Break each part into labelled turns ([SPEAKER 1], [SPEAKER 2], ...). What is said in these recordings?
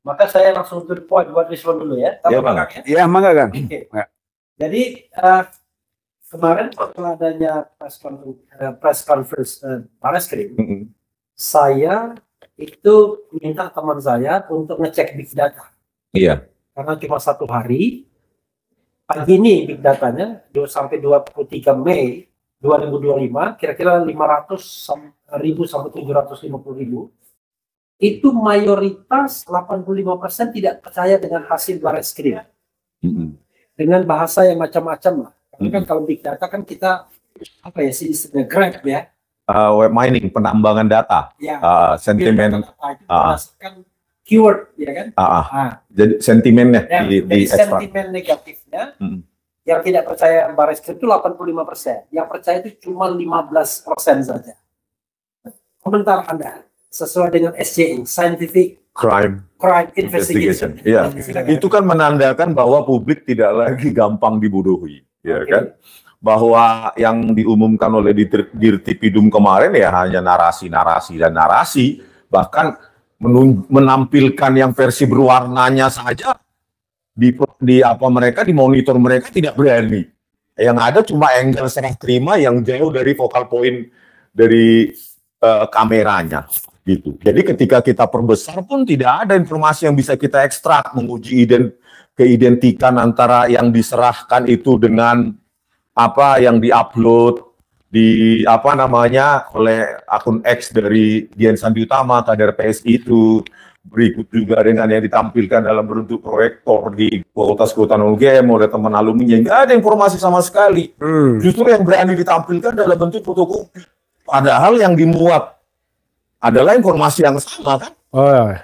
[SPEAKER 1] Maka saya langsung to the point buat respon dulu ya.
[SPEAKER 2] Ya, Bang.
[SPEAKER 3] Ya, mangga Kang.
[SPEAKER 1] Oke. Jadi kemarin setelah adanya press conference Barreskrim, saya itu minta teman saya untuk ngecek big data.
[SPEAKER 2] Iya.
[SPEAKER 1] Karena cuma 1 hari. Pagi ini big datanya sampai 23 Mei 2025 kira-kira 500.000 sampai 750.000. Itu mayoritas 85% tidak percaya dengan hasil Barreskrim. Dengan bahasa yang macam-macam lah. Karena kan kalau big data kan kita apa ya sih istilahnya grab ya.
[SPEAKER 2] Web mining, penambangan data.
[SPEAKER 1] Ya.
[SPEAKER 2] Sentimen.
[SPEAKER 1] Berdasarkan keyword ya kan.
[SPEAKER 2] Jadi sentimennya
[SPEAKER 1] ya,
[SPEAKER 2] di
[SPEAKER 1] sentimen negatifnya yang tidak percaya Barreskrim itu 85%. Yang percaya itu cuma 15% saja. Komentar Anda sesuai dengan SCI, Scientific Crime Investigation.
[SPEAKER 2] Ya, itu kan menandakan bahwa publik tidak lagi gampang dibodohi, ya kan? Bahwa yang diumumkan oleh Dirtipidum kemarin ya hanya narasi, bahkan menampilkan yang versi berwarnanya saja di apa mereka di monitor mereka tidak berani. Yang ada cuma angle serah terima yang jauh dari focal point dari kameranya. Gitu. Jadi ketika kita perbesar pun tidak ada informasi yang bisa kita ekstrak, menguji keidentikan antara yang diserahkan itu dengan apa yang diupload di apa namanya oleh akun X dari Dian Sandi Utama kader PSI itu, berikut juga dengan yang ditampilkan dalam bentuk proyektor di kota UGM oleh teman alumni, nggak ada informasi sama sekali. Justru yang berani ditampilkan dalam bentuk fotokopi, padahal yang dimuat adalah informasi yang sama kan,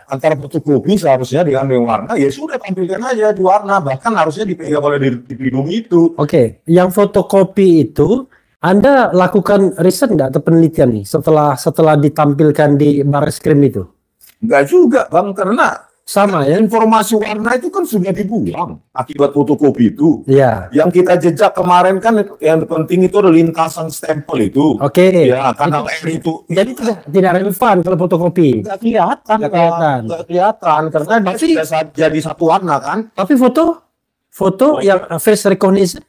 [SPEAKER 2] antara fotokopi seharusnya dengan warna, ya sudah tampilkan aja di warna, bahkan harusnya dipegang oleh Dirtipidum itu.
[SPEAKER 1] Oke, yang fotokopi itu Anda lakukan riset nggak atau penelitian nih setelah ditampilkan di Barreskrim itu?
[SPEAKER 2] Enggak juga Bang, karena
[SPEAKER 1] sama ya,
[SPEAKER 2] informasi warna itu kan sudah dibuang akibat fotokopi itu.
[SPEAKER 1] Iya.
[SPEAKER 2] Yang kita jejak kemarin kan yang penting itu ada lintasan stempel itu.
[SPEAKER 1] Oke.
[SPEAKER 2] Ya, karena itu.
[SPEAKER 1] Jadi tidak relevan kalau fotokopi.
[SPEAKER 2] Nggak kelihatan. Nggak kelihatan karena dia sudah jadi satu warna kan.
[SPEAKER 1] Tapi foto yang face recognition?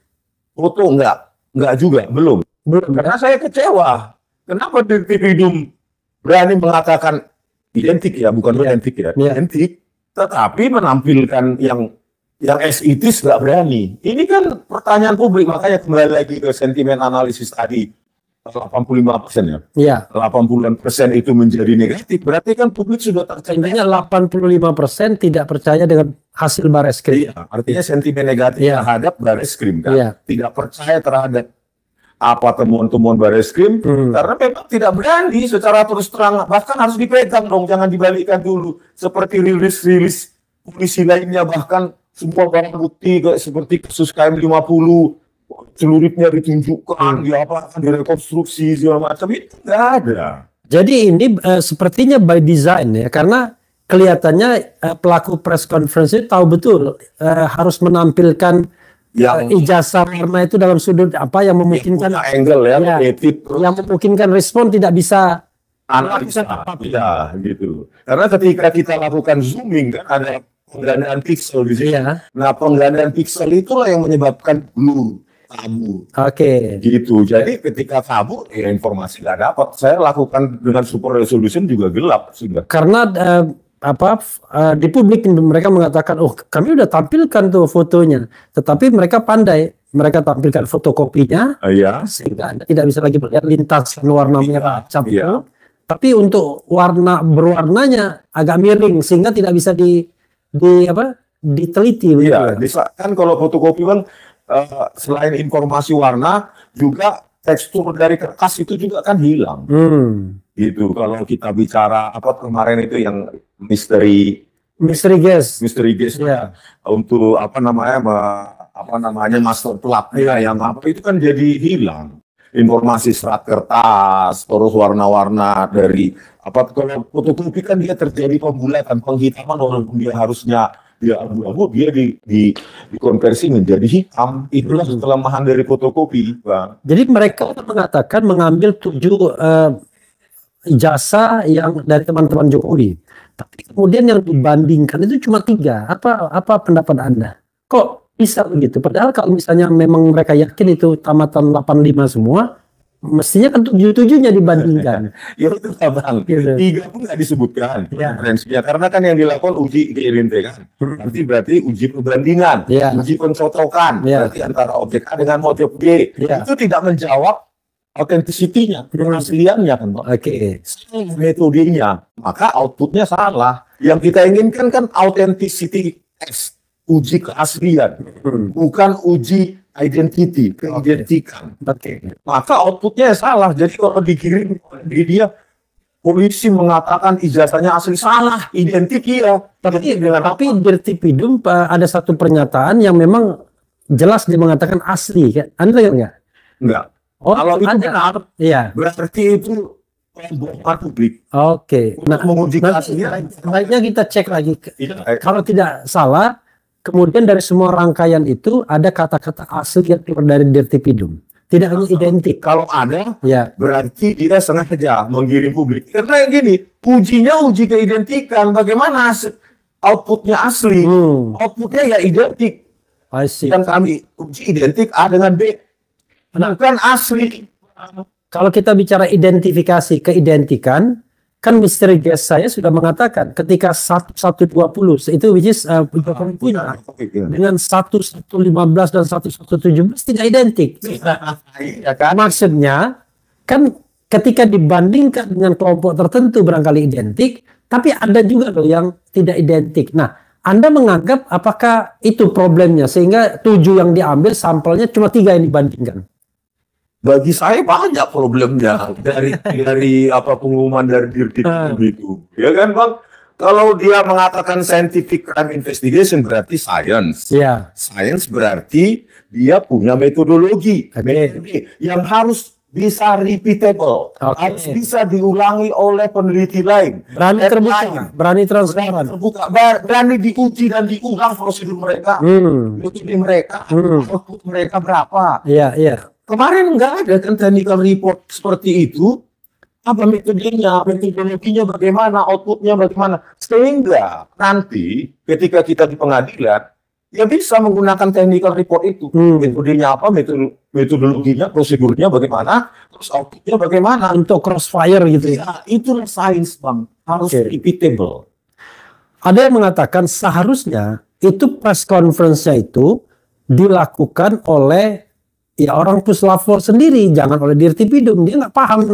[SPEAKER 2] Foto enggak juga, belum. Karena saya kecewa. Kenapa Dirtipidum berani mengatakan identik ya, bukan identik ya, identik. Tetapi menampilkan yang as-it-is nggak berani. Ini kan pertanyaan publik, makanya kembali lagi ke sentimen analisis tadi 85% ya. Iya. 80% itu menjadi negatif. Berarti kan publik sudah tercengah.
[SPEAKER 1] Intinya 85% tidak percaya dengan hasil Barreskrim.
[SPEAKER 2] Iya, artinya sentimen negatif terhadap Barreskrim kan. Iya. Tidak percaya terhadap apa temuan-temuan Barreskrim karena memang tidak berani secara terus terang, bahkan harus dipegang dong, jangan dibalikkan dulu seperti rilis polisi lainnya, bahkan semua barang bukti seperti kasus KM50 celuritnya ditunjukkan, direkonstruksi segala macam, itu nggak ada. Jadi ini sepertinya by design ya, karena kelihatannya pelaku press conference itu tahu betul harus menampilkan ijazah warna itu dalam sudut apa yang memungkinkan angle
[SPEAKER 1] yang memungkinkan respon tidak bisa
[SPEAKER 2] analisa ya gitu. Karena ketika kita lakukan zooming kan ada penggandaan pixel di sini. Nah, penggandaan pixel itulah yang menyebabkan blur, kabur. Gitu. Jadi ketika kabur ya informasi nggak dapat. Saya lakukan dengan super resolution juga gelap sudah.
[SPEAKER 1] Karena di publik mereka mengatakan, oh kami udah tampilkan tuh fotonya, tetapi mereka pandai, mereka tampilkan fotokopinya, sehingga Anda tidak bisa lagi melihat lintasan warna merah cap itu, tapi untuk berwarnanya agak miring sehingga tidak bisa diteliti.
[SPEAKER 2] Iya, kan kalau fotokopi kan selain informasi warna juga tekstur dari kertas itu juga kan hilang. Gitu. Kalau kita bicara kemarin itu yang misteri gas ya. Untuk master plot yang itu kan jadi hilang informasi serat kertas, terus warna-warna dari kalau fotokopi kan dia terjadi pembulatan, penghitaman, walaupun dia harusnya dia abu-abu, dia dikonversi menjadi hitam. Itulah kelemahan dari fotokopi, Bang.
[SPEAKER 1] Jadi mereka mengambil 7 ijazah yang dari teman-teman Jokowi. Tapi kemudian yang dibandingkan itu cuma 3. Apa pendapat Anda? Kok bisa begitu? Padahal kalau misalnya memang mereka yakin itu tamatan 85 semua, mestinya kan 7-7-nya dibandingkan.
[SPEAKER 2] Ya itu Bang.
[SPEAKER 1] Gitu.
[SPEAKER 2] 3 pun nggak disebutkan
[SPEAKER 1] Ya.
[SPEAKER 2] referensinya karena kan yang dilakukan uji keidentikan. Berarti uji perbandingan,
[SPEAKER 1] Ya.
[SPEAKER 2] uji pencocokan,
[SPEAKER 1] Ya.
[SPEAKER 2] berarti antara objek A dengan objek B.
[SPEAKER 1] Ya.
[SPEAKER 2] Itu tidak menjawab autentisitinya, keasliannya kan Bang.
[SPEAKER 1] Oke.
[SPEAKER 2] Metodenya, maka outputnya salah. Yang kita inginkan kan authenticity test, uji keaslian, bukan uji identity, keidentikan.
[SPEAKER 1] Oke.
[SPEAKER 2] Maka outputnya salah. Jadi kalau dikirim di dia, polisi mengatakan ijazahnya asli, salah, identik ya.
[SPEAKER 1] Tapi Dirtipidum ada satu pernyataan yang memang jelas dia mengatakan asli. Kan? Anda lihat nggak?
[SPEAKER 2] Enggak.
[SPEAKER 1] Oh,
[SPEAKER 2] Kalau itu
[SPEAKER 1] ada.
[SPEAKER 2] benar,
[SPEAKER 1] Iya.
[SPEAKER 2] berarti itu pembohongan publik.
[SPEAKER 1] Oke.
[SPEAKER 2] Untuk menguji
[SPEAKER 1] nanti
[SPEAKER 2] keaslian.
[SPEAKER 1] baiknya kita cek lagi.
[SPEAKER 2] Iya.
[SPEAKER 1] Kalau tidak salah, kemudian dari semua rangkaian itu ada kata-kata asli yang keluar dari Dirtipidum. Tidak hanya identik.
[SPEAKER 2] Kalau ada,
[SPEAKER 1] Ya.
[SPEAKER 2] berarti dia sengaja menggiring publik. Karena yang gini, ujinya uji keidentikan. Bagaimana outputnya asli? Outputnya ya identik.
[SPEAKER 1] I see.
[SPEAKER 2] Yang kami uji identik A dengan B. Bukan asli.
[SPEAKER 1] Kalau kita bicara identifikasi, keidentikan, kan misteri guest saya sudah mengatakan ketika 1120 itu which is punya dengan 1115 dan 1117 tidak identik.
[SPEAKER 2] Ya kan?
[SPEAKER 1] Maksudnya kan ketika dibandingkan dengan kelompok tertentu barangkali identik, tapi ada juga loh yang tidak identik. Nah, Anda menganggap apakah itu problemnya sehingga 7 yang diambil sampelnya cuma 3 yang dibandingkan?
[SPEAKER 2] Bagi saya banyak problemnya dari apa pengumuman dari Dirtipidum itu. Ya kan Bang? Kalau dia mengatakan scientific crime investigation berarti science.
[SPEAKER 1] Ya.
[SPEAKER 2] Science berarti dia punya metodologi. Metode yang harus bisa repeatable, harus bisa diulangi oleh peneliti lain.
[SPEAKER 1] Berani terbuka, berani transparan,
[SPEAKER 2] berani diuji dan diulang prosedur mereka, metode mereka, output mereka berapa.
[SPEAKER 1] Iya, iya.
[SPEAKER 2] Kemarin nggak ada kan technical report seperti itu. Apa metodenya, metodologinya bagaimana, outputnya bagaimana. Sehingga nanti ketika kita di pengadilan, ya bisa menggunakan technical report itu. Metodenya apa, metodologinya, prosedurnya bagaimana, terus outputnya bagaimana.
[SPEAKER 1] Untuk crossfire gitu
[SPEAKER 2] Ya,
[SPEAKER 1] ya.
[SPEAKER 2] itulah sains Bang. Harus repeatable.
[SPEAKER 1] Ada yang mengatakan seharusnya itu press conference-nya itu dilakukan oleh ya orang puslapor sendiri, jangan oleh Dirtipidum. Dia nggak paham,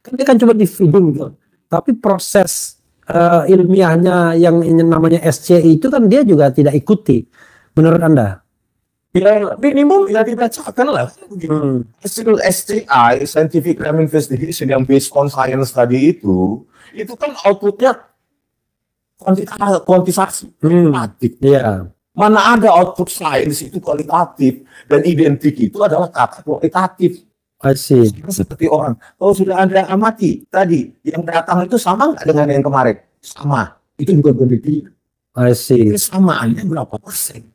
[SPEAKER 1] kan dia kan cuma di feeding gitu. Tapi proses ilmiahnya yang namanya SCI itu kan dia juga tidak ikuti. Menurut Anda?
[SPEAKER 2] Ya minimum ya dibacakan lah. Hasil SCI, Scientific Crime Investigation yang based on science tadi itu kan outputnya kuantitasasi, kuantitatif.
[SPEAKER 1] Iya.
[SPEAKER 2] Mana ada output science itu kualitatif dan identik itu adalah kata kualitatif.
[SPEAKER 1] Asik.
[SPEAKER 2] Seperti orang, kalau sudah Anda amati tadi yang datang itu sama nggak dengan yang kemarin? Sama. Itu juga penelitian.
[SPEAKER 1] Asik.
[SPEAKER 2] Kesamaannya berapa persen?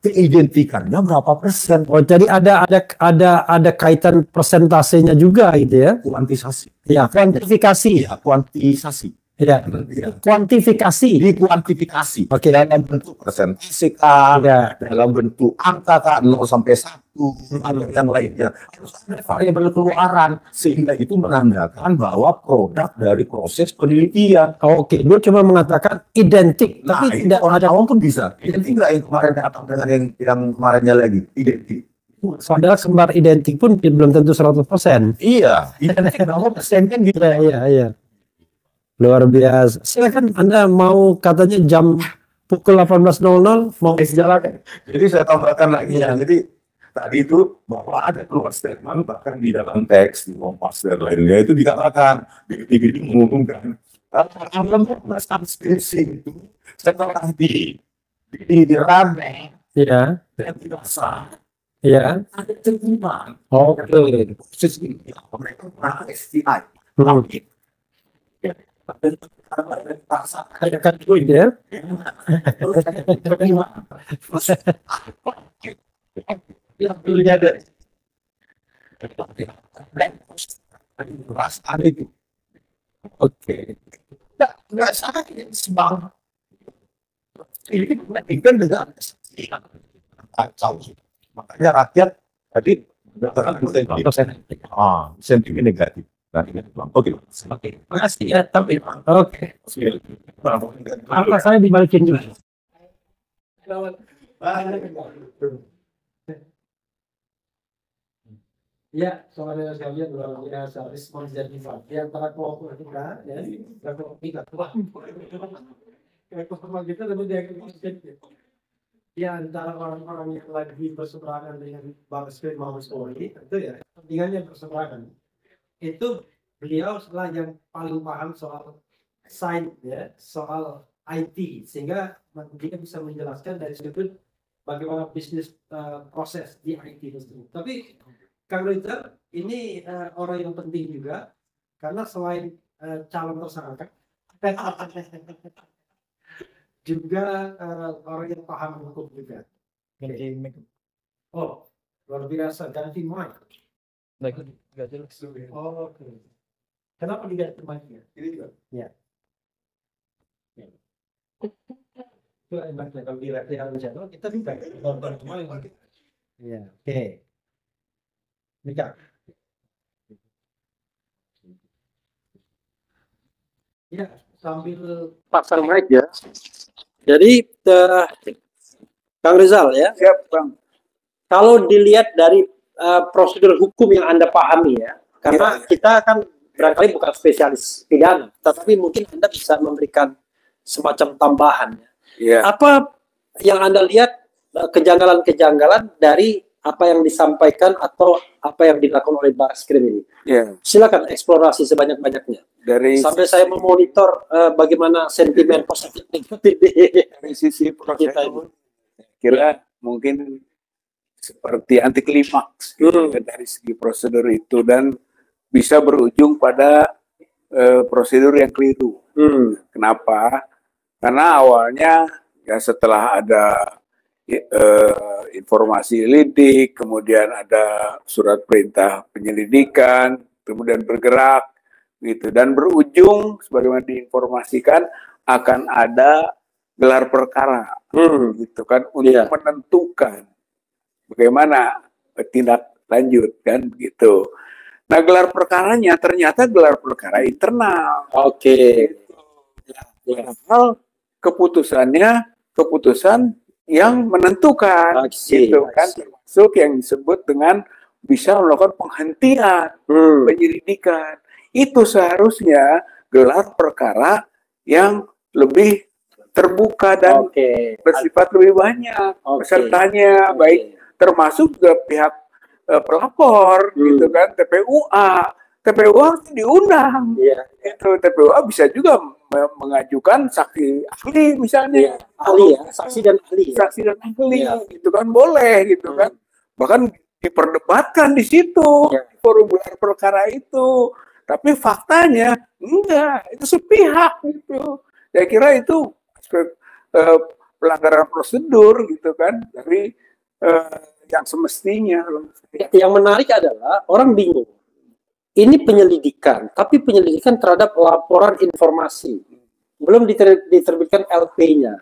[SPEAKER 2] Keidentikannya berapa persen?
[SPEAKER 1] Oh, jadi ada kaitan persentasenya juga gitu ya?
[SPEAKER 2] Kuantisasi.
[SPEAKER 1] Ya, kuantifikasi.
[SPEAKER 2] Ya, kuantisasi.
[SPEAKER 1] Ya, kuantifikasi.
[SPEAKER 2] Dikuantifikasi.
[SPEAKER 1] Oke.
[SPEAKER 2] Dalam bentuk persentase kah,
[SPEAKER 1] Ya.
[SPEAKER 2] dalam bentuk angka kah, 0 sampai 1, atau yang lainnya. Harus ada variabel keluaran, sehingga itu menandakan bahwa produk dari proses penelitian.
[SPEAKER 1] Oke, dia cuma mengatakan identik,
[SPEAKER 2] Nah,
[SPEAKER 1] tapi
[SPEAKER 2] tidak
[SPEAKER 1] tidak
[SPEAKER 2] orang
[SPEAKER 1] ada.
[SPEAKER 2] awam pun bisa. Identik nggak yang kemarin datang dengan yang kemarinnya lagi? Identik.
[SPEAKER 1] Padahal kembar identik pun belum tentu 100%.
[SPEAKER 2] Iya, identik berapa persen kan gitu.
[SPEAKER 1] Iya. Luar biasa. Silakan Anda mau katanya jam pukul 18.00 mau jalan.
[SPEAKER 2] Jadi saya tambahkan lagi ya. Jadi tadi itu bahwa ada keluar statement bahkan di dalam teks di Kompas dan lainnya itu dikatakan di mengumumkan alam subskripsi itu setelah dirame
[SPEAKER 1] Iya.
[SPEAKER 2] dan tidak sah.
[SPEAKER 1] Iya.
[SPEAKER 2] Ada terima.
[SPEAKER 1] Oke.
[SPEAKER 2] Proses ini mereka pernah STI. Tapi
[SPEAKER 1] Kayak kan duit ya.
[SPEAKER 2] yang dulunya ada perasaan itu. Oke. Nggak sains bang. Ini kan negara kacau. Makanya rakyat tadi sentimen negatif. Oke.
[SPEAKER 1] Oke, makasih ya, tapi oke. Apa saya dibalikin juga? Ya, soalnya sekalian luar biasa respons dan impact di antara kelompok kita ya, dan kelompok kita. Kelompok kita lebih dari di antara orang-orang yang lagi berseberangan dengan Baris Krim Mabes Polri itu ya kepentingannya berseberangan. Itu beliau setelah yang paling paham soal sains ya, soal IT sehingga dia bisa menjelaskan dari sudut bagaimana bisnis proses di IT tersebut. Tapi Kang Ritter ini orang yang penting juga karena selain calon tersangka juga orang yang paham hukum juga. Oh, luar biasa ganti mic. Oh, oke. Kenapa diganti mic-nya? Ini juga. Ya. Itu enaknya kalau di latihan channel kita juga nonton semua. Ya, oke. Nikah. Ya, sambil pasang mic ya. Jadi Kang Rizal ya.
[SPEAKER 3] Siap, Bang.
[SPEAKER 1] Kalau dilihat dari prosedur hukum yang Anda pahami ya, karena kita kan barangkali bukan spesialis pidana, tetapi mungkin Anda bisa memberikan semacam tambahan.
[SPEAKER 3] Iya.
[SPEAKER 1] Apa yang Anda lihat kejanggalan-kejanggalan dari apa yang disampaikan atau apa yang dilakukan oleh Barreskrim ini?
[SPEAKER 3] Iya.
[SPEAKER 1] Silakan eksplorasi sebanyak-banyaknya. Sampai saya memonitor bagaimana sentimen positif
[SPEAKER 3] dari sisi proses
[SPEAKER 1] kita ini.
[SPEAKER 3] kira mungkin seperti anti klimaks dari segi prosedur itu dan bisa berujung pada prosedur yang keliru. Kenapa? Karena awalnya ya setelah ada informasi lidik, kemudian ada surat perintah penyelidikan, kemudian bergerak gitu dan berujung sebagaimana diinformasikan akan ada gelar perkara gitu kan untuk menentukan bagaimana tindak lanjut kan gitu. Nah, gelar perkaranya ternyata gelar perkara internal.
[SPEAKER 1] Oke.
[SPEAKER 3] Padahal keputusan yang menentukan gitu kan, termasuk yang disebut dengan bisa melakukan penghentian penyelidikan. Itu seharusnya gelar perkara yang lebih terbuka dan bersifat lebih banyak pesertanya, baik termasuk juga pihak pelapor gitu kan, TPUA harus diundang. Itu TPUA bisa juga mengajukan saksi ahli misalnya,
[SPEAKER 1] ahli ya, saksi dan ahli,
[SPEAKER 3] gitu kan boleh gitu kan, bahkan diperdebatkan di situ forum gelar perkara itu. Tapi faktanya enggak, itu sepihak gitu. Saya kira itu pelanggaran prosedur gitu kan dari yang semestinya.
[SPEAKER 1] Yang menarik adalah orang bingung. Ini penyelidikan, tapi penyelidikan terhadap laporan informasi. Belum diterbitkan LP-nya.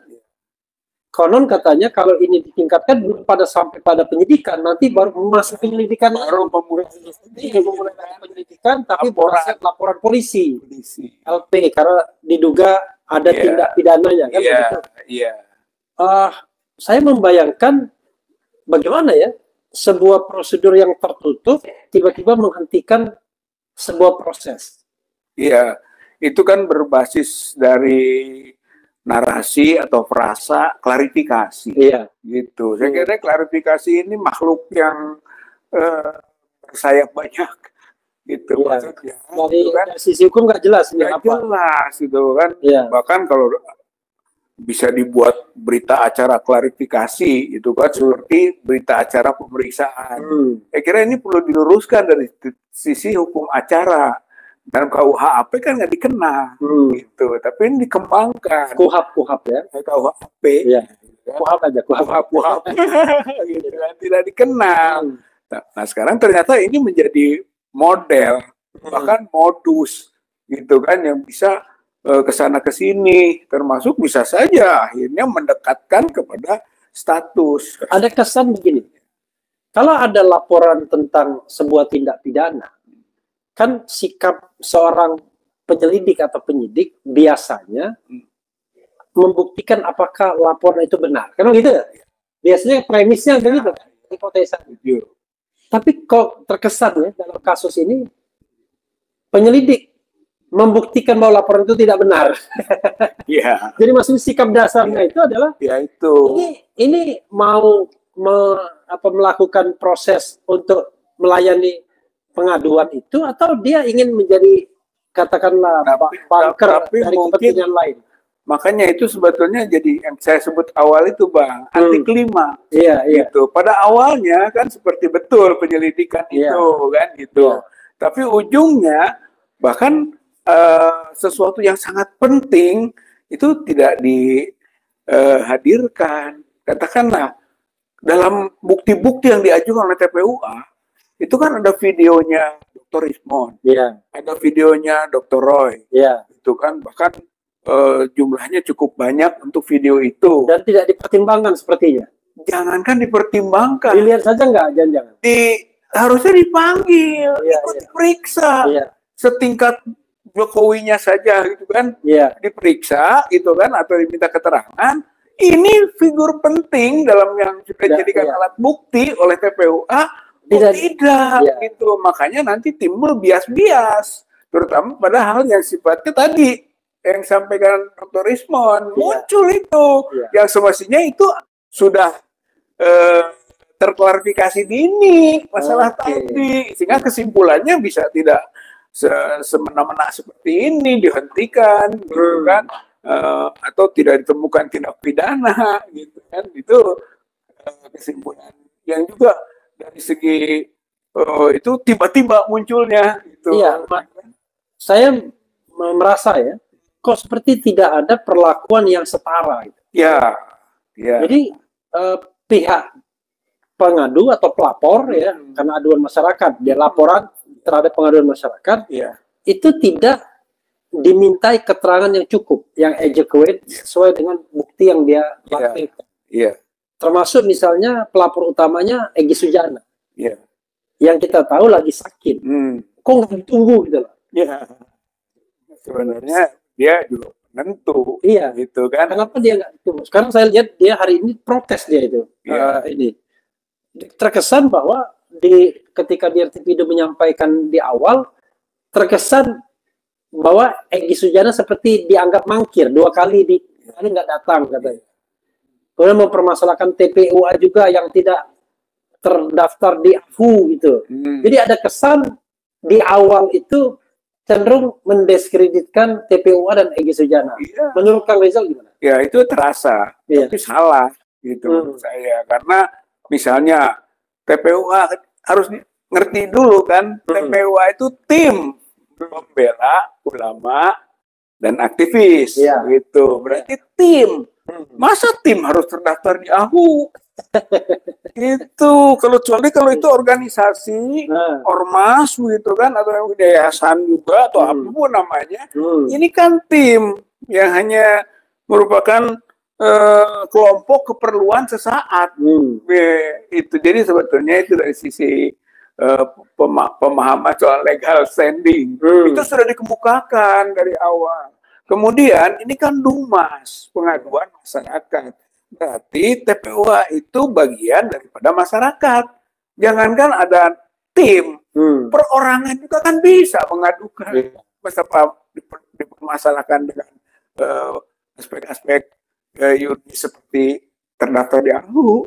[SPEAKER 1] Konon katanya kalau ini ditingkatkan belum sampai pada penyidikan, nanti baru masuk penyelidikan,
[SPEAKER 3] baru memulai
[SPEAKER 1] penyelidikan, tapi laporan polisi, LP, karena diduga ada tindak pidananya kan begitu. Saya membayangkan bagaimana ya sebuah prosedur yang tertutup tiba-tiba menghentikan sebuah proses.
[SPEAKER 3] Iya, itu kan berbasis dari narasi atau frasa klarifikasi. Gitu. Saya kira klarifikasi ini makhluk yang bersayap banyak. Gitu maksudnya.
[SPEAKER 1] Dari sisi hukum nggak jelas.
[SPEAKER 3] Nggak jelas gitu kan. Bahkan kalau bisa dibuat berita acara klarifikasi itu kan seperti berita acara pemeriksaan. Saya kira ini perlu diluruskan dari sisi hukum acara. Dalam KUHP kan nggak dikenal gitu, tapi ini dikembangkan.
[SPEAKER 1] KUHP ya,
[SPEAKER 3] KUHP.
[SPEAKER 1] KUHP aja, KUHP.
[SPEAKER 3] Gitu kan, tidak dikenal. Nah sekarang ternyata ini menjadi model, bahkan modus gitu kan yang bisa ke sana ke sini, termasuk bisa saja akhirnya mendekatkan kepada status.
[SPEAKER 1] Ada kesan begini, kalau ada laporan tentang sebuah tindak pidana, kan sikap seorang penyelidik atau penyidik biasanya membuktikan apakah laporan itu benar. Kan gitu ya? Biasanya premisnya begitu, hipotesa. Tapi kok terkesan ya dalam kasus ini penyelidik membuktikan bahwa laporan itu tidak benar.
[SPEAKER 3] Ya.
[SPEAKER 1] Jadi maksudnya sikap dasarnya itu adalah
[SPEAKER 3] Ya itu.
[SPEAKER 1] Ini mau melakukan proses untuk melayani pengaduan itu, atau dia ingin menjadi katakanlah banker dari kepentingan lain.
[SPEAKER 3] Makanya itu sebetulnya jadi yang saya sebut awal itu Bang, anti klima.
[SPEAKER 1] Iya, iya.
[SPEAKER 3] Gitu. Pada awalnya kan seperti betul penyelidikan itu kan gitu.
[SPEAKER 1] Iya.
[SPEAKER 3] Tapi ujungnya bahkan sesuatu yang sangat penting itu tidak dihadirkan. Katakanlah dalam bukti-bukti yang diajukan oleh TPUA itu kan ada videonya Dr. Ismon, ada videonya Dr. Roy, itu kan bahkan jumlahnya cukup banyak untuk video itu.
[SPEAKER 1] Dan tidak dipertimbangkan sepertinya.
[SPEAKER 3] Jangankan dipertimbangkan.
[SPEAKER 1] Dilihat saja nggak, jangan-jangan.
[SPEAKER 3] Harusnya dipanggil, ikut diperiksa. Setingkat Jokowinya saja gitu kan, diperiksa gitu kan, atau diminta keterangan. Ini figur penting dalam yang sudah dijadikan alat bukti oleh TPUA. Tidak gitu. Makanya nanti timbul bias-bias, terutama pada hal yang sifatnya tadi yang sampaikan Dr. Ismon, muncul itu yang semestinya itu sudah terklarifikasi dini masalah tadi, sehingga kesimpulannya bisa tidak semena-mena seperti ini, dihentikan gitu kan, atau tidak ditemukan tindak pidana gitu kan. Itu kesimpulan yang juga dari segi itu tiba-tiba munculnya gitu.
[SPEAKER 1] Iya, saya merasa ya, kok seperti tidak ada perlakuan yang setara gitu. Jadi pihak pengadu atau pelapor ya, karena aduan masyarakat, dia laporan terhadap pengaduan masyarakat, itu tidak dimintai keterangan yang cukup, yang adequate sesuai dengan bukti yang dia lakukan. Termasuk misalnya pelapor utamanya Egy Sujana, yang kita tahu lagi sakit. Kok nggak ditunggu gitu loh?
[SPEAKER 3] Sebenarnya dia juga penentu, gitu kan?
[SPEAKER 1] Kenapa dia nggak ditunggu? Sekarang saya lihat dia hari ini protes dia itu, ini terkesan bahwa ketika dia video menyampaikan di awal, terkesan bahwa Egy Sujana seperti dianggap mangkir, 2 kali nggak datang katanya. Kemudian mempermasalahkan TPUA juga yang tidak terdaftar di AFU gitu. Jadi ada kesan di awal itu cenderung mendiskreditkan TPUA dan Egy Sujana. Menurut Kang Rizal gimana?
[SPEAKER 3] Ya itu terasa, tapi salah gitu menurut saya, karena misalnya TPUA harus ngerti dulu kan, TPUA itu tim pembela ulama dan aktivis, gitu. Berarti tim. Masa tim harus terdaftar di AHU? Itu kalau itu organisasi, ormas gitu kan, atau yayasan juga atau apapun namanya, ini kan tim yang hanya merupakan kelompok keperluan sesaat. Itu jadi sebetulnya itu dari sisi pemahaman soal legal standing itu sudah dikemukakan dari awal. Kemudian ini kan Dumas, pengaduan masyarakat. Berarti TPUA itu bagian daripada masyarakat. Jangankan ada tim, perorangan juga kan bisa mengadukan. Beserta dipermasalahkan dengan aspek-aspek yuridis seperti terdaftar di AHU.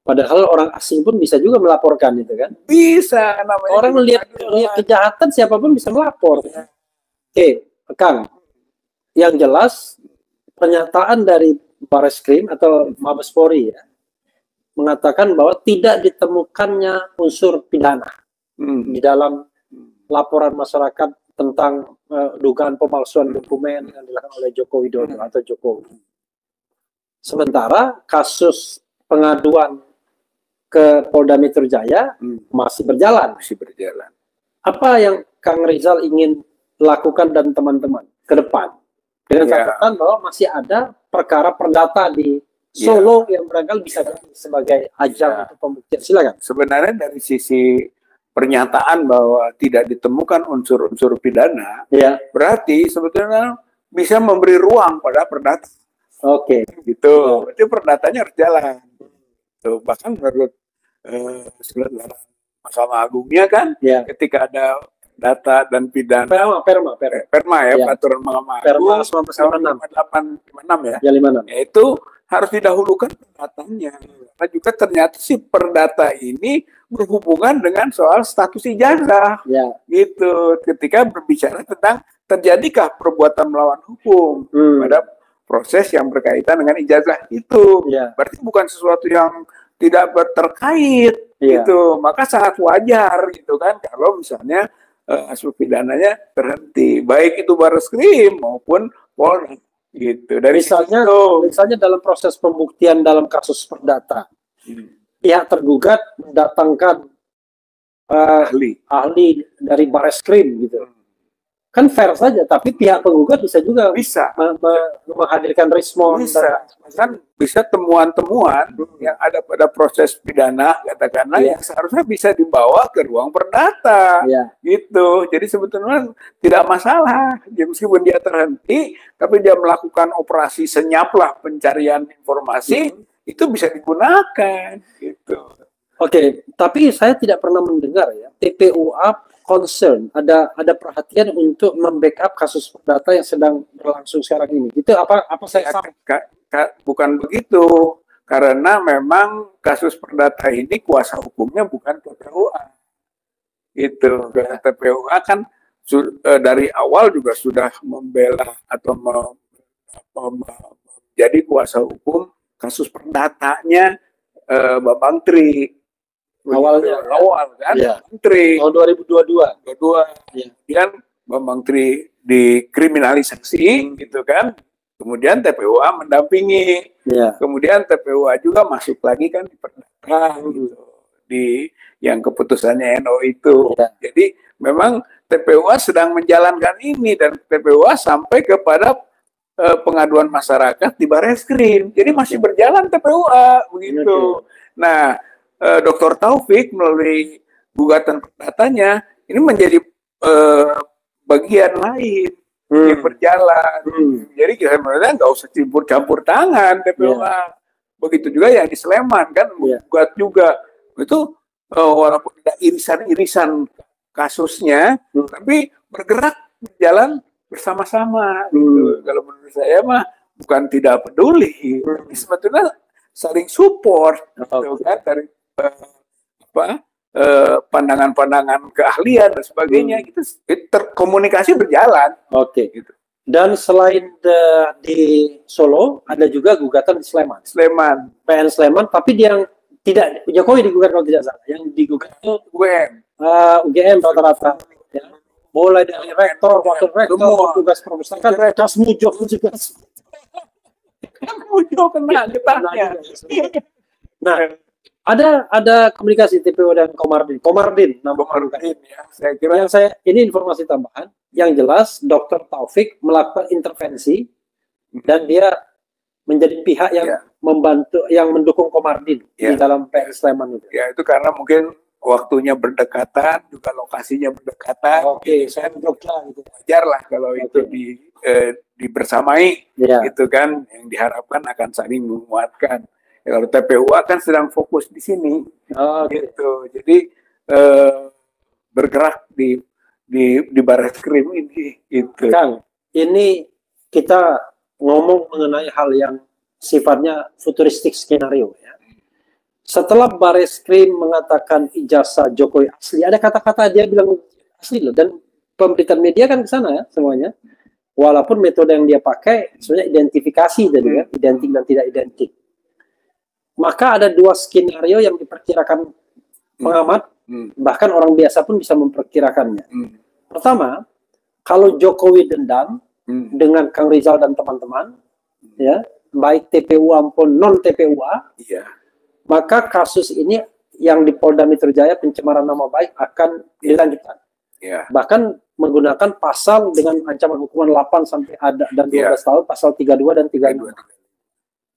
[SPEAKER 1] Padahal orang asing pun bisa juga melaporkan itu kan?
[SPEAKER 3] Bisa, namanya.
[SPEAKER 1] Orang melihat kejahatan siapapun bisa melapor. Kang, yang jelas pernyataan dari Barreskrim atau Mabes Polri ya, mengatakan bahwa tidak ditemukannya unsur pidana di dalam laporan masyarakat tentang dugaan pemalsuan dokumen yang dilakukan oleh Joko Widodo atau Jokowi. Sementara kasus pengaduan ke Polda Metro Jaya masih berjalan.
[SPEAKER 3] Apa yang
[SPEAKER 1] Kang Rizal ingin lakukan dan teman-teman? ke depan. Dengan catatan bahwa masih ada perkara perdata di Solo yang barangkali bisa jadi sebagai ajang untuk pembuktian. Silakan.
[SPEAKER 3] Sebenarnya dari sisi pernyataan bahwa tidak ditemukan unsur-unsur pidana, berarti sebetulnya bisa memberi ruang pada perdata.
[SPEAKER 1] Oke.
[SPEAKER 3] Gitu. Itu perdatanya harus jalan. Tuh, bahkan menurut surat larangan Mahkamah Agungnya kan, ketika ada data dan pidana perma ya, peraturan Mahkamah Agung tahun 5856 ya.
[SPEAKER 1] 56.
[SPEAKER 3] Itu harus didahulukan perdatanya. Karena juga ternyata si perdata ini berhubungan dengan soal status ijazah. Gitu. Ketika berbicara tentang terjadikah perbuatan melawan hukum pada proses yang berkaitan dengan ijazah itu. Berarti bukan sesuatu yang tidak terkait gitu. Maka sangat wajar gitu kan kalau misalnya aspek pidananya terhenti, baik itu Bareskrim maupun Polri gitu. Dari
[SPEAKER 1] misalnya dalam proses pembuktian dalam kasus perdata, pihak tergugat mendatangkan ahli dari Bareskrim gitu. Kan fair saja, tapi pihak penggugat bisa juga menghadirkan respon.
[SPEAKER 3] Bisa temuan-temuan yang ada pada proses pidana, katakanlah yang seharusnya bisa dibawa ke ruang perdata, gitu. Jadi sebetulnya tidak masalah, meskipun dia terhenti, tapi dia melakukan operasi senyaplah pencarian informasi, itu bisa digunakan, gitu.
[SPEAKER 1] Oke, tapi saya tidak pernah mendengar ya TPUA concern, ada perhatian untuk membackup kasus perdata yang sedang berlangsung sekarang ini. Itu apa saya salah?
[SPEAKER 3] Bukan begitu, karena memang kasus perdata ini kuasa hukumnya bukan TPUA. Itu karena TPUA kan dari awal juga sudah membela atau menjadi kuasa hukum kasus perdatanya Bambang Tri. Awal kan Menteri
[SPEAKER 1] tahun 2022
[SPEAKER 3] kemudian Bambang Tri dikriminalisasi gitu kan, kemudian TPUA mendampingi, kemudian TPUA juga masuk lagi kan di perdata gitu, di yang keputusannya NO itu. Jadi memang TPUA sedang menjalankan ini dan TPUA sampai kepada pengaduan masyarakat di Bareskrim. Jadi masih berjalan TPUA begitu. Nah, Dr. Taufik melalui gugatan perdatanya ini menjadi bagian lain yang berjalan. Jadi kita sebenarnya nggak usah campur tangan TPUA. Begitu juga yang di Sleman kan gugat juga itu walaupun tidak irisan-irisan kasusnya, tapi bergerak berjalan bersama-sama. Gitu. Kalau menurut saya mah bukan tidak peduli, sebetulnya saling support, gitu kan dari pandangan-pandangan keahlian dan sebagainya, itu terkomunikasi berjalan.
[SPEAKER 1] Gitu. Dan selain di Solo ada juga gugatan di Sleman. PN Sleman, tapi yang tidak Jokowi digugat kalau tidak salah. Yang digugat itu UGM rata-rata. Ya. Mulai dari rektor, wakil rektor, tugas perpustakaan, Kasmujo juga.
[SPEAKER 3] Kasmujo kena getahnya.
[SPEAKER 1] Nah, ada komunikasi TPU dan Komardin
[SPEAKER 3] ya. Saya kira
[SPEAKER 1] ini informasi tambahan. Yang jelas Dr. Taufik melakukan intervensi dan dia menjadi pihak yang membantu, yang mendukung Komardin di dalam PN Sleman itu.
[SPEAKER 3] Ya, itu karena mungkin waktunya berdekatan, juga lokasinya berdekatan.
[SPEAKER 1] Saya gitu.
[SPEAKER 3] Wajar lah kalau itu dibersamai, gitu kan, yang diharapkan akan saling menguatkan. Ya, kalau TPUA kan sedang fokus di sini, gitu. Jadi bergerak di Bareskrim ini, gitu.
[SPEAKER 1] Kang, ini kita ngomong mengenai hal yang sifatnya futuristik skenario ya. Setelah Bareskrim mengatakan ijazah Jokowi asli, ada kata-kata dia bilang asli loh, dan pemberitaan media kan ke sana ya semuanya. Walaupun metode yang dia pakai sebenarnya identifikasi tadi ya, identik dan tidak identik. Maka ada dua skenario yang diperkirakan pengamat, bahkan orang biasa pun bisa memperkirakannya. Pertama, kalau Jokowi dendam dengan Kang Rizal dan teman-teman, ya, baik TPUA maupun non TPUA, maka kasus ini yang di Polda Metro Jaya pencemaran nama baik akan dilanjutkan. Bahkan menggunakan pasal dengan ancaman hukuman 8 sampai ada dan 12 tahun, pasal 32 dan 35.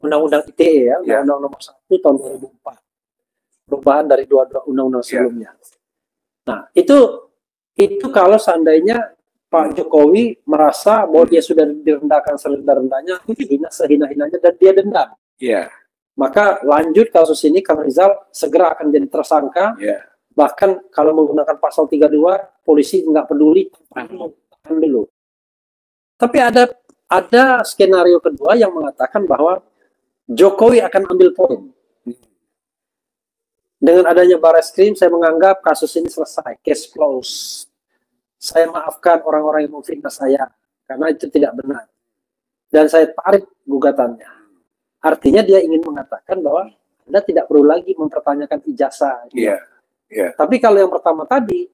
[SPEAKER 1] Undang-Undang ITE ya, Undang-Undang Nomor 1 tahun 2004. Perubahan dari dua undang-undang sebelumnya. Nah, itu kalau seandainya Pak Jokowi merasa bahwa dia sudah direndahkan serendah-rendahnya, dihina sehina-hinanya, dan dia dendam. Maka lanjut kasus ini, Kang Rizal segera akan jadi tersangka. Bahkan kalau menggunakan pasal 32, polisi nggak peduli, tahan dulu. Tapi ada skenario kedua yang mengatakan bahwa Jokowi akan ambil poin. Dengan adanya Barreskrim, saya menganggap kasus ini selesai, case closed. Saya maafkan orang-orang yang memfitnah saya, karena itu tidak benar. Dan saya tarik gugatannya. Artinya dia ingin mengatakan bahwa Anda tidak perlu lagi mempertanyakan ijazah. Tapi kalau yang pertama tadi,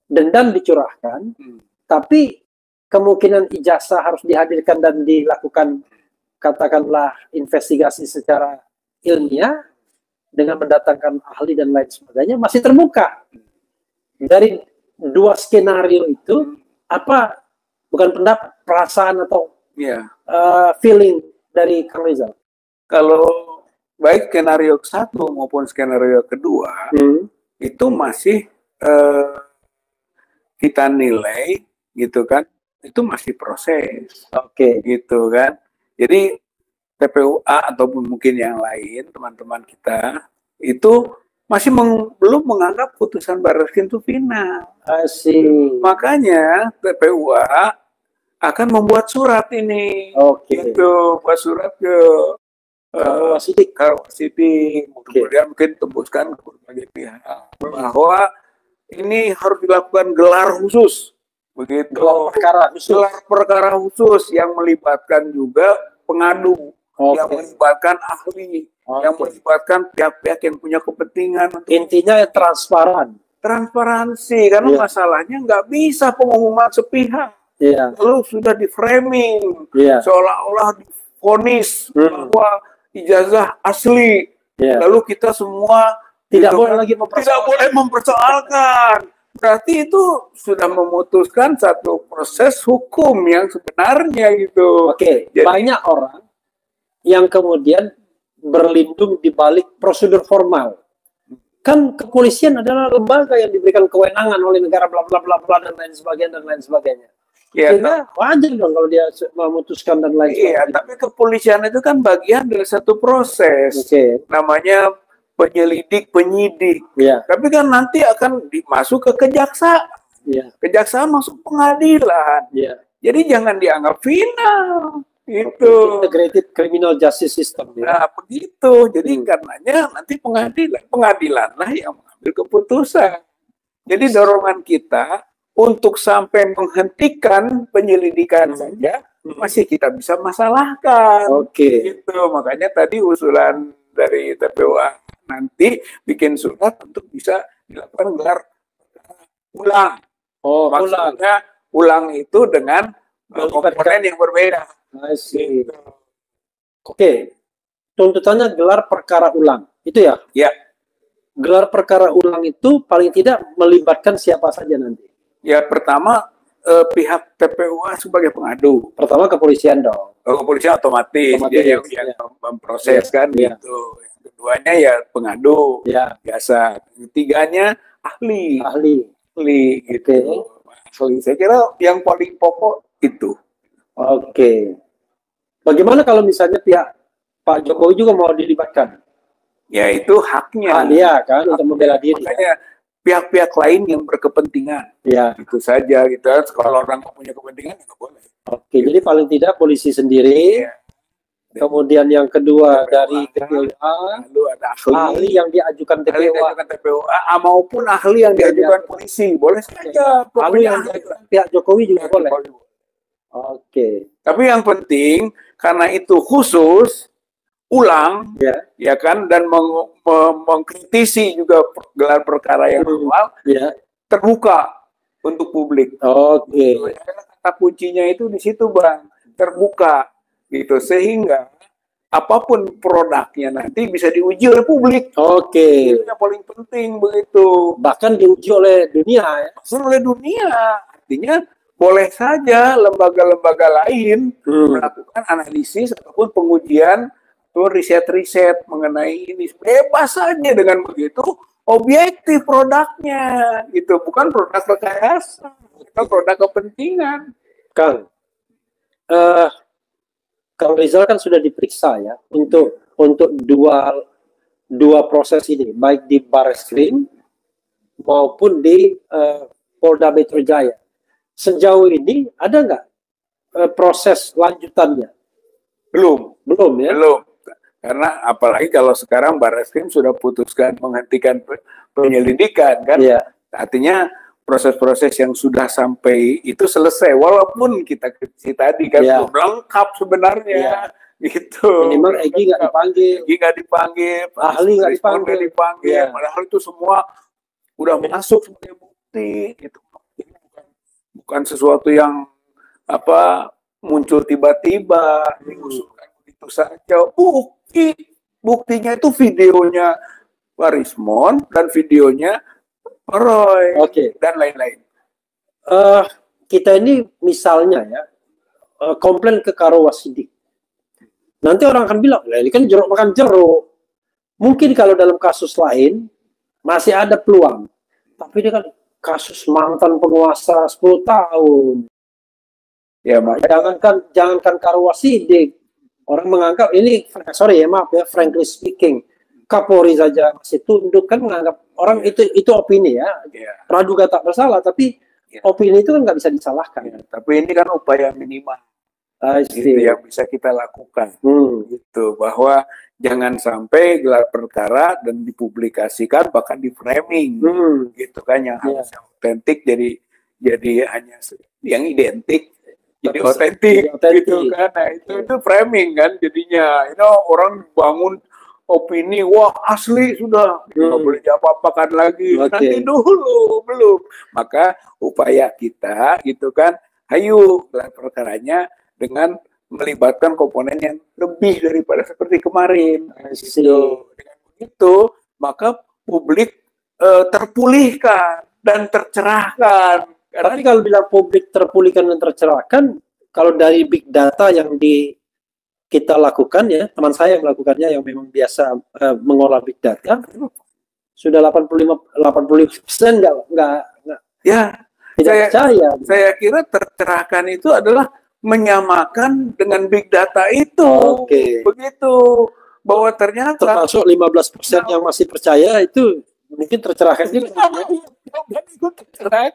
[SPEAKER 1] dendam dicurahkan, tapi kemungkinan ijazah harus dihadirkan dan dilakukan, katakanlah, investigasi secara ilmiah, dengan mendatangkan ahli dan lain sebagainya, masih terbuka. Dari dua skenario itu, apa, bukan pendapat, perasaan atau feeling dari Kang Rizal?
[SPEAKER 3] Kalau baik skenario satu maupun skenario kedua, itu masih kita nilai, gitu kan, itu masih proses. Gitu kan. Jadi TPUA ataupun mungkin yang lain, teman-teman kita, itu masih belum menganggap putusan Barreskrim itu final. Makanya TPUA akan membuat surat ini. Gitu, buat surat ke Wasidik. Kemudian mungkin tembuskan ke berbagai pihak. Bahwa ini harus dilakukan gelar khusus. Begitu. Gelar perkara khusus yang melibatkan juga pengadu. Yang melibatkan ahli, yang melibatkan pihak-pihak yang punya kepentingan.
[SPEAKER 1] Intinya transparan.
[SPEAKER 3] Transparansi, karena masalahnya nggak bisa pengumuman sepihak. Lalu sudah di framing, seolah-olah divonis bahwa ijazah asli. Lalu kita semua
[SPEAKER 1] tidak boleh lagi
[SPEAKER 3] mempersoalkan. Berarti itu sudah memutuskan satu proses hukum yang sebenarnya gitu.
[SPEAKER 1] Jadi, banyak orang yang kemudian berlindung di balik prosedur formal. Kan kepolisian adalah lembaga yang diberikan kewenangan oleh negara bla bla bla bla dan lain sebagainya. Sehingga wajar dong kalau dia memutuskan dan lain sebagainya.
[SPEAKER 3] Tapi kepolisian itu kan bagian dari satu proses. Namanya penyelidik, penyidik. Tapi kan nanti akan masuk ke kejaksaan. Kejaksaan masuk pengadilan. Jadi jangan dianggap final. Itu
[SPEAKER 1] Integrated Criminal Justice System.
[SPEAKER 3] Nah, begitu. Jadi karenanya nanti pengadilan lah yang mengambil keputusan. Jadi dorongan kita untuk sampai menghentikan penyelidikan saja masih kita bisa masalahkan. Gitu. Makanya tadi usulan dari TPUA nanti bikin surat untuk bisa dilakukan gelar ulang. Maksudnya ulang itu dengan komponen yang berbeda.
[SPEAKER 1] Tuntutannya gelar perkara ulang, itu ya? Gelar perkara ulang itu paling tidak melibatkan siapa saja nanti?
[SPEAKER 3] Pertama pihak TPUA sebagai pengadu.
[SPEAKER 1] Pertama kepolisian dong.
[SPEAKER 3] Kepolisian otomatis dia yang memproses kan gitu. Yang keduanya ya pengadu biasa. Ketiganya ahli gitu. Saya kira yang paling pokok itu.
[SPEAKER 1] Bagaimana kalau misalnya pihak Pak Jokowi juga mau dilibatkan?
[SPEAKER 3] Ya itu haknya.
[SPEAKER 1] Dia kan untuk membela diri.
[SPEAKER 3] Makanya pihak-pihak lain yang berkepentingan. Itu saja gitu. Kalau orang punya kepentingan nggak boleh.
[SPEAKER 1] Jadi paling tidak polisi sendiri. Kemudian yang kedua dari TPUA,
[SPEAKER 3] lalu ada
[SPEAKER 1] ahli yang diajukan
[SPEAKER 3] TPUA maupun ahli yang diajukan polisi. Boleh saja.
[SPEAKER 1] Ahli yang diajukan pihak Jokowi juga boleh.
[SPEAKER 3] Tapi yang penting karena itu khusus ulang, ya kan, dan mengkritisi juga gelar perkara yang normal, terbuka untuk publik. Kata kuncinya itu di situ, Bang, terbuka, gitu, sehingga apapun produknya nanti bisa diuji oleh publik. Itu yang paling penting begitu.
[SPEAKER 1] Bahkan diuji oleh dunia,
[SPEAKER 3] Oleh dunia. artinya boleh saja lembaga-lembaga lain melakukan analisis ataupun pengujian atau riset-riset mengenai ini. Bebas saja dengan begitu, objektif produknya, itu bukan produk rekayasa, itu produk kepentingan.
[SPEAKER 1] Kang, Kang Rizal kan sudah diperiksa ya untuk dua proses ini, baik di Barreskrim maupun di Polda Metro Jaya. Sejauh ini ada nggak proses lanjutannya?
[SPEAKER 3] Belum
[SPEAKER 1] Ya?
[SPEAKER 3] belum, karena apalagi kalau sekarang Barreskrim sudah putuskan menghentikan penyelidikan kan, artinya proses-proses yang sudah sampai itu selesai, walaupun kita kritisi tadi kan belum lengkap sebenarnya, gitu.
[SPEAKER 1] Minimal Egy nggak dipanggil,
[SPEAKER 3] ahli nggak dipanggil, padahal itu semua udah masuk sebagai bukti, gitu. Bukan sesuatu yang muncul tiba-tiba, diusulkan begitu saja. Buktinya itu videonya Pak Rismon dan videonya Roy, dan lain-lain.
[SPEAKER 1] Kita ini misalnya ya komplain ke Karowasidik, nanti orang akan bilang, ini kan jeruk makan jeruk. Mungkin kalau dalam kasus lain masih ada peluang, tapi ini kan kasus mantan penguasa 10 tahun. Ya, jangankan Karowasidik, orang menganggap ini, frankly speaking, Kapolri saja masih tunduk, kan menganggap orang itu opini ya. Praduga tak bersalah, tapi opini itu kan nggak bisa disalahkan.
[SPEAKER 3] Tapi ini kan upaya minimal. Itu yang bisa kita lakukan. Gitu, bahwa jangan sampai gelar perkara dan dipublikasikan bahkan di framing, gitu kan, yang harus otentik jadi hanya yang identik jadi otentik, gitu kan. Nah, itu framing kan jadinya. Orang bangun opini, wah asli sudah, nggak boleh diapa-apakan lagi. Nanti dulu, belum. Maka upaya kita, gitu kan, ayo gelar perkaranya dengan melibatkan komponen yang lebih daripada seperti kemarin. Gitu. Dengan begitu, maka publik terpulihkan dan tercerahkan.
[SPEAKER 1] Tapi kalau bilang publik terpulihkan dan tercerahkan, kalau dari big data yang kita lakukan ya, teman saya yang melakukannya yang memang biasa mengolah big data, sudah 85% nggak
[SPEAKER 3] ya,
[SPEAKER 1] tidak percaya.
[SPEAKER 3] Saya kira tercerahkan itu adalah menyamakan dengan big data itu. Begitu, bahwa ternyata
[SPEAKER 1] termasuk 15% yang masih percaya itu mungkin tercerahkan juga.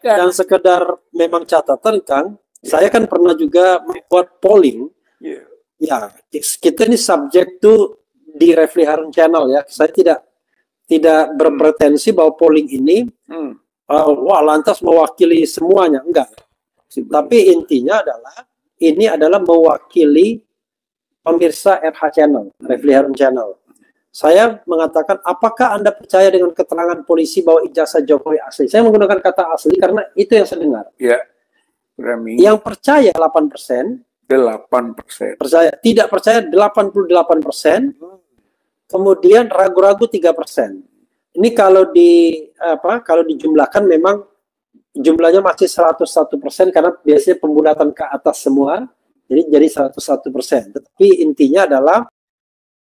[SPEAKER 1] Dan sekedar memang catatan, Kang, saya kan pernah juga membuat polling. Ya, kita ini subject to di Refli Harun Channel ya. Saya tidak berpretensi bahwa polling ini lantas mewakili semuanya, enggak. Tapi intinya adalah mewakili pemirsa RH Channel, Refli Harun Channel. Saya mengatakan, apakah Anda percaya dengan keterangan polisi bahwa ijazah Jokowi asli? Saya menggunakan kata asli karena itu yang saya dengar.
[SPEAKER 3] Ya.
[SPEAKER 1] Yang percaya 8%, percaya, tidak percaya 88%, kemudian ragu-ragu 3%. Ini kalau dijumlahkan memang jumlahnya masih 101% karena biasanya pembulatan ke atas semua, jadi 101%. Tetapi intinya adalah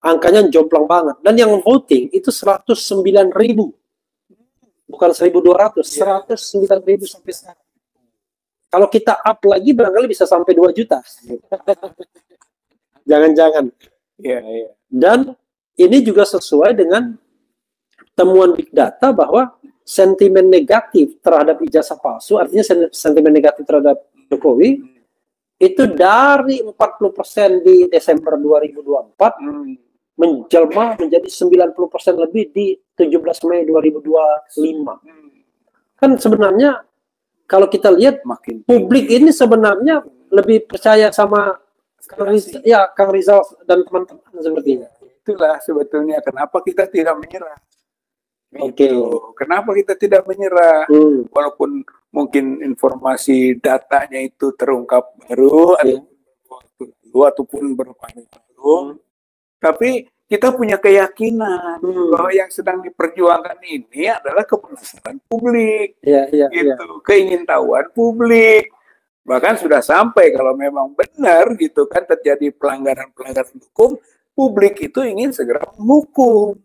[SPEAKER 1] angkanya jomplang banget. Dan yang voting itu 109.000. Bukan 1.200, 109.000 sampai sekarang. Kalau kita up lagi barangkali bisa sampai 2 juta. Jangan-jangan. Dan ini juga sesuai dengan temuan big data bahwa sentimen negatif terhadap ijazah palsu, artinya sentimen negatif terhadap Jokowi, itu dari 40% di Desember 2024 menjelma menjadi 90% lebih di 17 Mei 2025. Kan sebenarnya kalau kita lihat publik ini sebenarnya lebih percaya sama Kang Rizal dan teman-teman sepertinya.
[SPEAKER 3] Itulah sebetulnya kenapa kita tidak menyerah. Kenapa kita tidak menyerah? Walaupun mungkin informasi datanya itu terungkap baru ataupun berapa hari lalu, tapi kita punya keyakinan bahwa yang sedang diperjuangkan ini adalah kebenaran publik, gitu, keingintahuan publik. Bahkan sudah sampai kalau memang benar gitu kan terjadi pelanggaran-pelanggaran hukum, publik itu ingin segera menghukum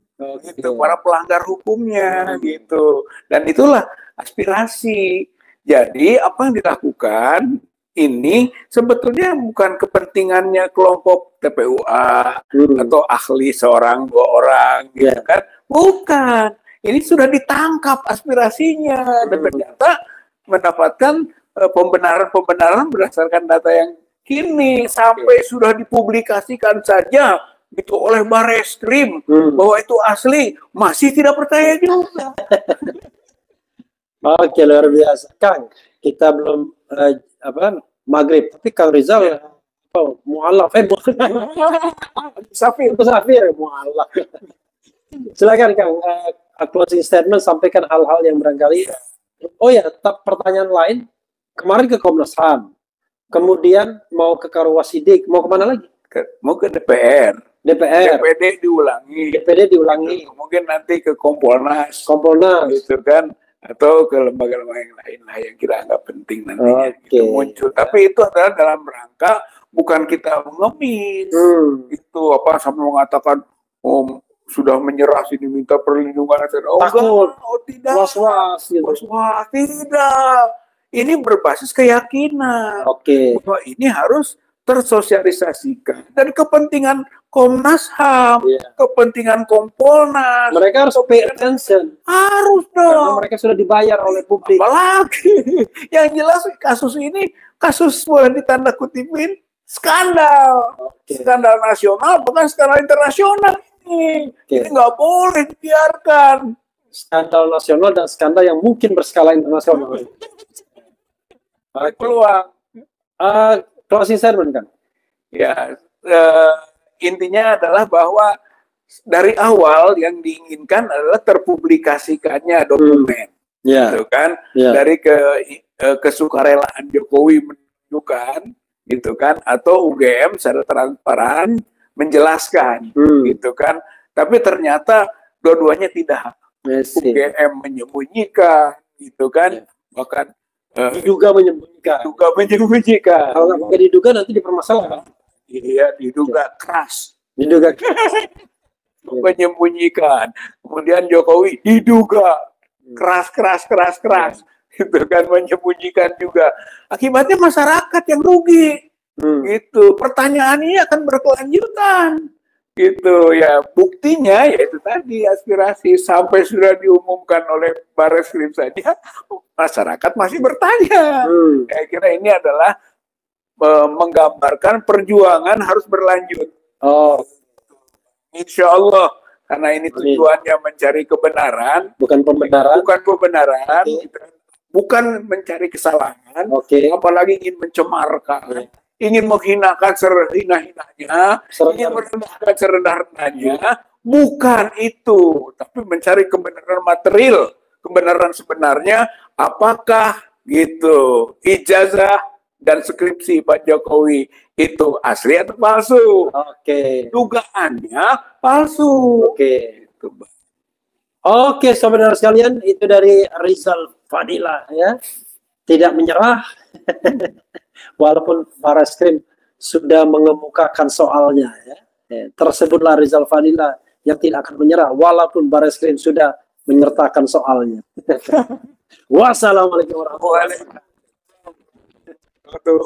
[SPEAKER 3] gitu, para pelanggar hukumnya gitu. Dan itulah aspirasi. Jadi apa yang dilakukan ini sebetulnya bukan kepentingannya kelompok TPUA atau ahli seorang dua orang gitu kan. Bukan. Ini sudah ditangkap aspirasinya dan ternyata mendapatkan pembenaran berdasarkan data yang kini sampai sudah dipublikasikan saja gitu oleh Bareskrim bahwa itu asli, masih tidak percaya juga.
[SPEAKER 1] Oke, luar biasa, Kang. Kita belum maghrib, tapi Kang Rizal mualaf, Safir, mualaf. Silakan Kang, closing statement, sampaikan hal-hal yang barangkali. Oh ya, pertanyaan lain. Kemarin ke Komnas HAM, kemudian mau ke Karwasidik, mau kemana lagi?
[SPEAKER 3] Mau ke DPR. DPD diulangi. Mungkin nanti ke Kompolnas. Gitu kan. Atau ke lembaga-lembaga yang lain lah yang kita anggap penting nantinya gitu muncul. Tapi itu adalah dalam rangka bukan kita mengemis. Itu apa sampai mengatakan sudah menyerah sini minta perlindungan.
[SPEAKER 1] Takut.
[SPEAKER 3] Tidak.
[SPEAKER 1] Was-was gitu.
[SPEAKER 3] Tidak. Ini berbasis keyakinan bahwa ini harus tersosialisasikan dari kepentingan Komnas HAM, kepentingan Kompolnas.
[SPEAKER 1] Mereka harus pay attention.
[SPEAKER 3] Harus dong.
[SPEAKER 1] Karena mereka sudah dibayar oleh publik.
[SPEAKER 3] Apalagi yang jelas kasus ini kasus boleh ditanda kutipin skandal, skandal nasional bukan skandal internasional ini. Ini nggak boleh dibiarkan.
[SPEAKER 1] Skandal nasional dan skandal yang mungkin berskala internasional.
[SPEAKER 3] Peluang.
[SPEAKER 1] Closing statement kan?
[SPEAKER 3] Ya, intinya adalah bahwa dari awal yang diinginkan adalah terpublikasikannya dokumen, gitu kan? Dari kesukarelaan Jokowi menunjukkan, gitu kan? Atau UGM secara transparan menjelaskan, gitu kan? Tapi ternyata dua-duanya tidak. UGM menyembunyikan, gitu kan? Bahkan
[SPEAKER 1] diduga menyembunyikan. Kalau nggak diduga nanti dipermasalahkan.
[SPEAKER 3] Iya, diduga keras.
[SPEAKER 1] Menyembunyikan.
[SPEAKER 3] Kemudian Jokowi diduga keras. Gitu kan, menyembunyikan juga. Akibatnya masyarakat yang rugi. Gitu. Pertanyaan ini akan berkelanjutan. Gitu ya, buktinya yaitu tadi aspirasi sampai sudah diumumkan oleh Bareskrim saja masyarakat masih bertanya. Saya kira ini adalah menggambarkan perjuangan harus berlanjut. Insya Allah, karena ini tujuannya mencari kebenaran, bukan pembenaran, bukan mencari kesalahan, apalagi ingin mencemarkan. Ingin menghinakan serhina-hinanya, ingin merendahkan serendah-rendahnya, bukan itu, tapi mencari kebenaran material, kebenaran sebenarnya, apakah gitu ijazah dan skripsi Pak Jokowi itu asli atau palsu? Dugaannya palsu.
[SPEAKER 1] Oke, saudara sekalian, itu dari Rizal Fadila ya, tidak menyerah. Walaupun Bareskrim sudah mengemukakan soalnya, tersebutlah Rizal Fadila yang tidak akan menyerah, walaupun Bareskrim sudah menyertakan soalnya. Wassalamualaikum warahmatullahi wabarakatuh.